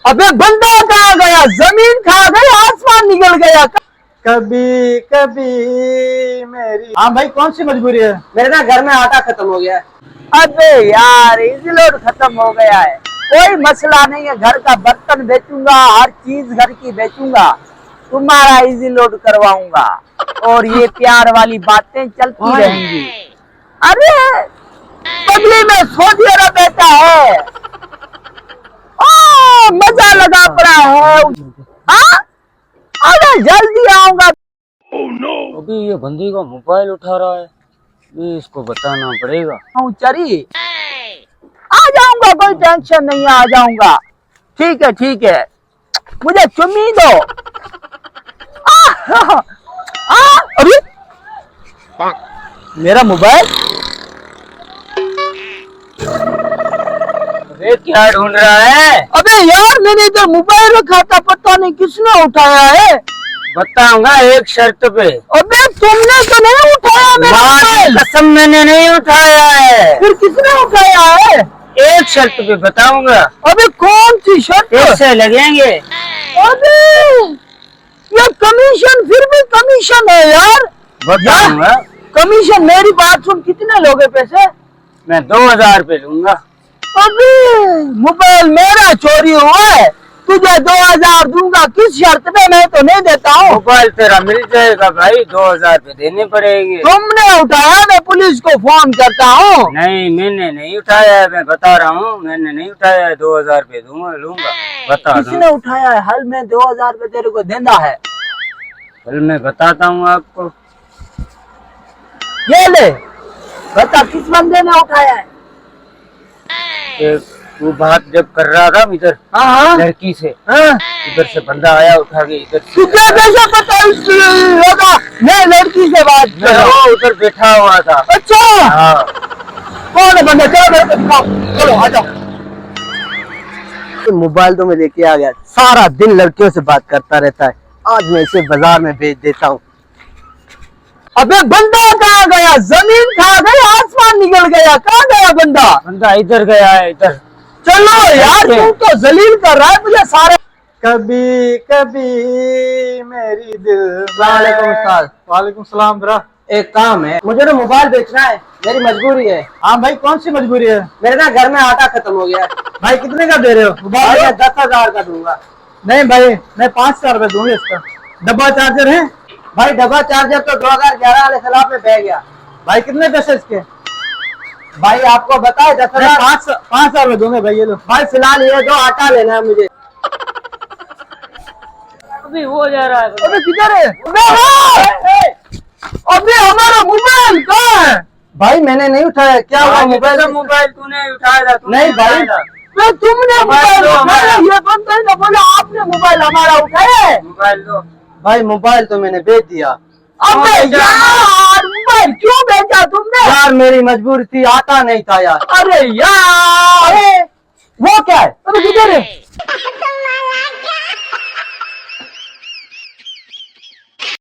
अबे बंदा कहाँ गया? जमीन खा गई, आसमान निकल गया। कभी कभी मेरी। हाँ भाई, कौन सी मजबूरी है? मेरे ना घर में आटा खत्म हो गया है। अबे यार, इजी लोड खत्म हो गया है। कोई मसला नहीं है, घर का बर्तन बेचूंगा, हर चीज घर की बेचूंगा, तुम्हारा इजी लोड करवाऊंगा और ये प्यार वाली बातें चलती रहेंगी। अरे बदले में सऊदी अरब बैठा है, मजा लगा पड़ा है। अरे जल्दी आऊंगा। अभी ये बंदी का मोबाइल उठा रहा है, ये इसको बताना पड़ेगा। चरी आ जाऊंगा, कोई टेंशन नहीं है, आ जाऊंगा। ठीक है ठीक है, मुझे चुम्मी दो। अरे मेरा मोबाइल, अरे क्या ढूंढ रहा है? अबे यार मैंने इधर मोबाइल रखा था, पता नहीं किसने उठाया है। बताऊंगा एक शर्त पे। अबे तुमने तो नहीं उठाया मेरा मोबाइल। कसम मैंने नहीं उठाया है। फिर किसने उठाया है? एक शर्त पे बताऊंगा। अबे कौन सी शर्त? पैसे लगेंगे। अबे ये कमीशन, फिर भी कमीशन है यार। बताऊंगा। कमीशन, मेरी बात सुन, कितने लोगे पैसे? मैं 2000 पे लूंगा। अबे मोबाइल मेरा चोरी हुआ है, तुझे 2000 दूंगा, किस शर्त पे? मैं तो नहीं देता हूँ। मोबाइल तेरा मिल जाएगा भाई, 2000 पे देने पड़ेंगे। तुमने उठाया, मैं पुलिस को फोन करता हूँ। नहीं मैंने नहीं उठाया है, मैं बता रहा हूँ, मैंने नहीं उठाया है। 2000 पे दूंगा, लूंगा, बता दूं। किसने उठाया है? हल में 2000 पे तेरे को देना है। कल मैं बताता हूँ आपको। ये ले, बता किस बंदे ने उठाया है? वो बात जब कर रहा था इधर लड़की से, इधर से बंदा आया उठा के इधर से। तुझे कैसे पता होगा मैं लड़की से बात कर रहा हूँ? वो उधर बैठा हुआ था। अच्छा हाँ। कौन है बंदा? चलो मेरे को दिखाओ, चलो आ जाओ। मोबाइल तो मैं लेके आ गया, सारा दिन लड़कियों से बात करता रहता है, आज मैं इसे बाजार में भेज देता हूँ। अबे बंदा कहाँ गया? जमीन खा गई, आसमान निकल गया, कहाँ गया बंदा? बंदा इधर गया है, इधर। चलो यार, तू तो जलील कर रहा है मुझे सारे। कभी कभी मेरी दिल। वालेकुम सलाम। ब्रा, एक काम है, मुझे ना मोबाइल बेचना है, मेरी मजबूरी है। हाँ भाई, कौन सी मजबूरी है? मेरे ना घर में आटा खत्म हो गया है। भाई कितने का दे रहे हो? भाई मैं 10,000 का दूंगा। नहीं भाई, मैं 5,000 रुपए दूंगा इसका। डब्बा चार्जर है? भाई डब्बा चार्जर तो 2011 वाले सलाब में बह गया। भाई कितने पैसे इसके? भाई आपको बताए 10,000। 5,000 रुपए दूंगे भाई, ये लो। भाई फिलहाल ये जो आटा लेना है मुझे। अभी हो जा रहा है। अबे किधर है? अबे हमारा मोबाइल कहाँ है? भाई मैंने नहीं उठाया। क्या हुआ? मोबाइल मोबाइल तूने उठाया था? नहीं भाई, तो तुमने मोबाइल उठाया। ये बंदा ने बोला आपने मोबाइल हमारा उठाया है। मोबाइल दो। भाई मोबाइल तो मैंने बेच दिया। अबे यार, मोबाइल क्यों बेचा तुमने? यार मेरी मजबूरी थी, आटा नहीं था यार। अरे यार, वो क्या है? अबे किधर है?